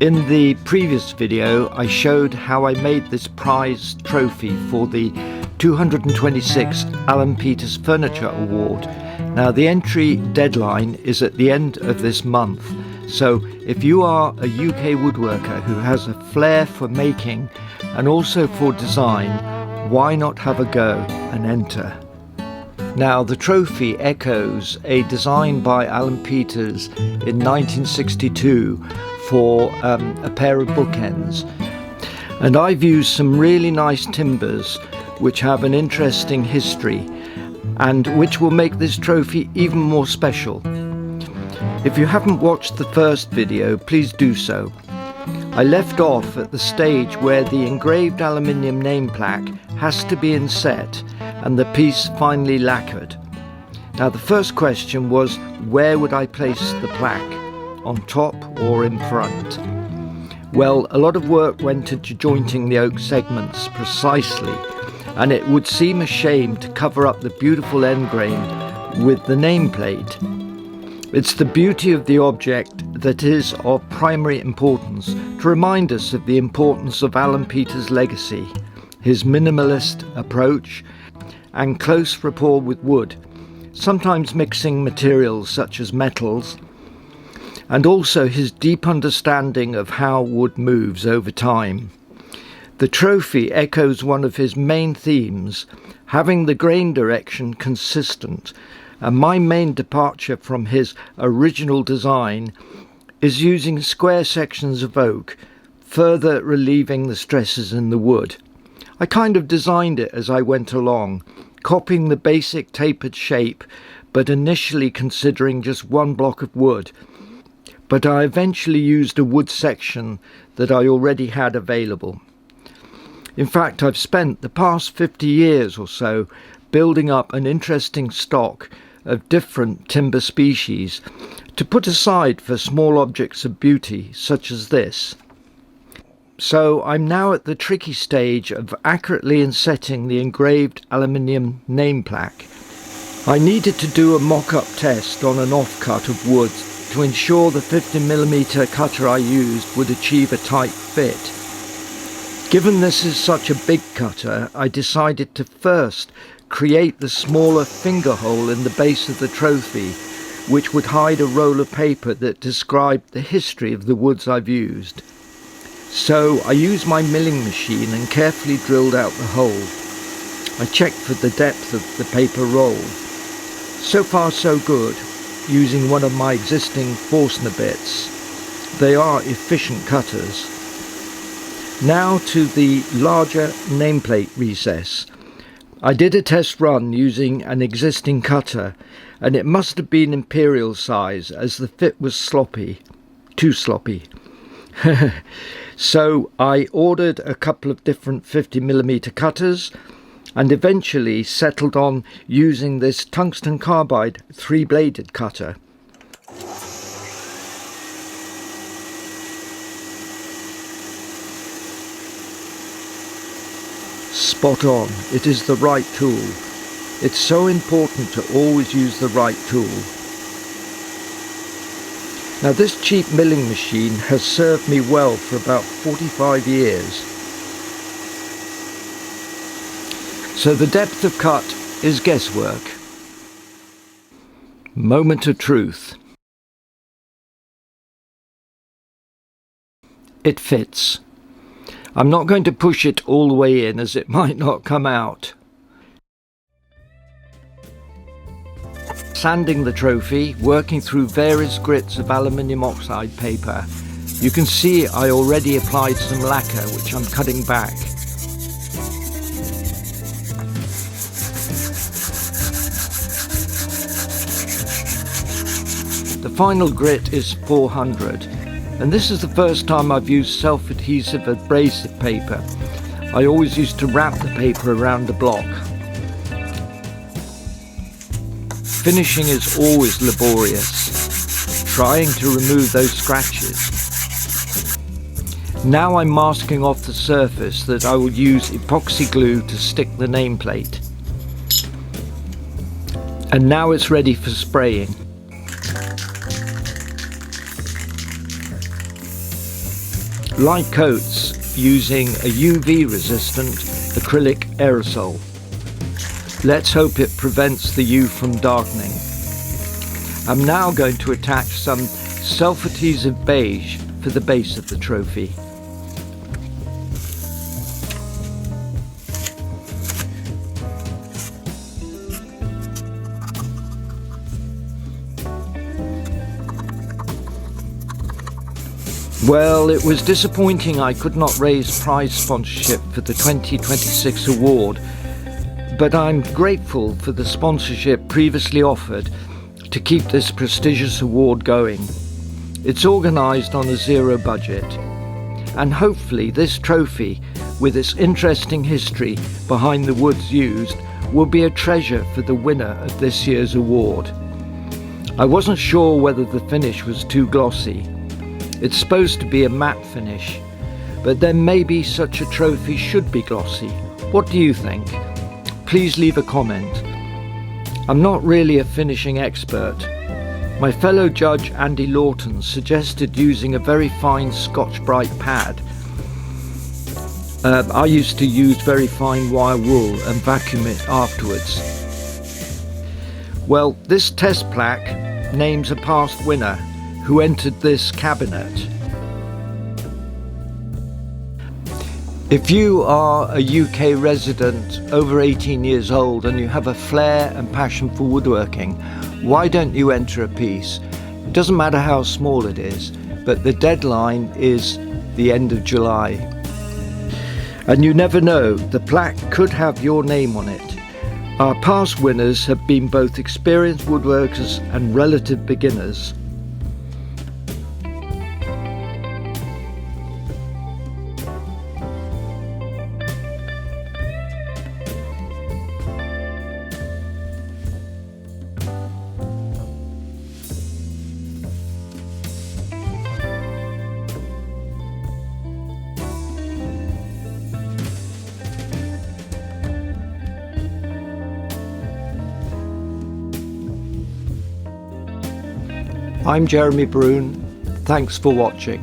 In the previous video, I showed how I made this prize trophy for the 226 Alan Peters Furniture Award. Now, the entry deadline is at the end of this month, so if you are a UK woodworker who has a flair for making and also for design, why not have a go and enter? Now, the trophy echoes a design by Alan Peters in 1962 for a pair of bookends, and I've used some really nice timbers which have an interesting history and which will make this trophy even more special. If you haven't watched the first video, please do so. I left off at the stage where the engraved aluminium name plaque has to be inset and the piece finally lacquered. Now, the first question was, where would I place the plaque? On top or in front? Well, a lot of work went into jointing the oak segments precisely, and it would seem a shame to cover up the beautiful end grain with the nameplate. It's the beauty of the object that is of primary importance to remind us of the importance of Alan Peters' legacy, his minimalist approach and close rapport with wood, sometimes mixing materials such as metals, and also his deep understanding of how wood moves over time. The trophy echoes one of his main themes, having the grain direction consistent, and my main departure from his original design is using square sections of oak, further relieving the stresses in the wood. I kind of designed it as I went along, copying the basic tapered shape, but initially considering just one block of wood. But I eventually used a wood section that I already had available. In fact, I've spent the past 50 years or so building up an interesting stock of different timber species to put aside for small objects of beauty such as this. So I'm now at the tricky stage of accurately insetting the engraved aluminium name plaque. I needed to do a mock-up test on an offcut of wood to ensure the 50mm cutter I used would achieve a tight fit. Given this is such a big cutter, I decided to first create the smaller finger hole in the base of the trophy, which would hide a roll of paper that described the history of the woods I've used. So I used my milling machine and carefully drilled out the hole. I checked for the depth of the paper roll. So far so good, using one of my existing Forstner bits. They are efficient cutters. Now to the larger nameplate recess. I did a test run using an existing cutter, and it must have been imperial size as the fit was sloppy. Too sloppy. So I ordered a couple of different 50mm cutters and eventually settled on using this tungsten carbide 3-bladed cutter. Spot on, it is the right tool. It's so important to always use the right tool. Now, this cheap milling machine has served me well for about 45 years. So the depth of cut is guesswork. Moment of truth. It fits. I'm not going to push it all the way in as it might not come out. Sanding the trophy, working through various grits of aluminium oxide paper, you can see I already applied some lacquer which I'm cutting back. The final grit is 400, and this is the first time I've used self-adhesive abrasive paper. I always used to wrap the paper around the block. Finishing is always laborious, trying to remove those scratches. Now I'm masking off the surface that I will use epoxy glue to stick the nameplate. And now it's ready for spraying. light coats using a UV resistant acrylic aerosol. Let's hope it prevents the U from darkening. I'm now going to attach some self-adhesive beige for the base of the trophy. Well, it was disappointing I could not raise prize sponsorship for the 2026 award, but I'm grateful for the sponsorship previously offered to keep this prestigious award going. It's organised on a zero budget, and hopefully this trophy, with its interesting history behind the woods used, will be a treasure for the winner of this year's award. I wasn't sure whether the finish was too glossy. It's supposed to be a matte finish, but then maybe such a trophy should be glossy. What do you think? Please leave a comment. I'm not really a finishing expert. My fellow judge Andy Lawton suggested using a very fine Scotch-Brite pad. I used to use very fine wire wool and vacuum it afterwards. Well, this test plaque names a past winner who entered this cabinet. If you are a UK resident over 18 years old and you have a flair and passion for woodworking, why don't you enter a piece? It doesn't matter how small it is, but the deadline is the end of July. And you never know, the plaque could have your name on it. Our past winners have been both experienced woodworkers and relative beginners. I'm Jeremy Broun. Thanks for watching.